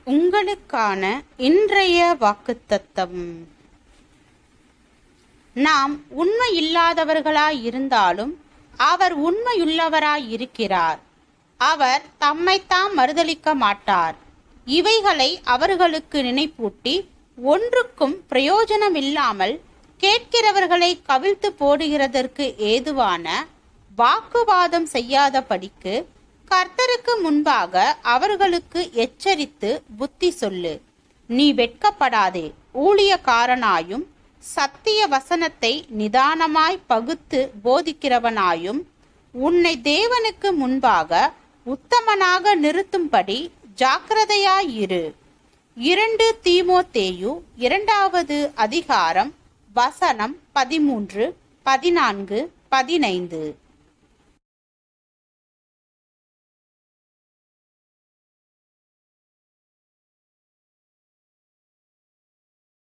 உங்களுக்கான இன்றைய வாக்குத்தத்தம். நாம் உண்மையில்லாதவர்களாயிருந்தாலும் அவர் உண்மையுள்ளவராயிருக்கிறார். அவர் தம்மைத்தாம் மறுதலிக்க மாட்டார். இவைகளை அவர்களுக்கு நினைப்பூட்டி ஒன்றுக்கும் பிரயோஜனமில்லாமல் கேட்கிறவர்களை கவிழ்த்து போடுகிறதற்கு ஏதுவான வாக்குவாதம் செய்யாதபடிக்கு கர்த்தருக்கு முன்பாக அவர்களுக்கு எச்சரித்து புத்தி சொல்லு. நீ வெட்கப்படாதே. ஊழியக்காரனாயும் சத்திய வசனத்தை நிதானமாய் பகுத்து போதிக்கிறவனாயும் உன்னை தேவனுக்கு முன்பாக உத்தமனாக நிறுத்தும்படி ஜாக்கிரதையாயிரு. 2 தீமோத்தேயு 2 அதிகாரம் வசனம் 13, 14, 15.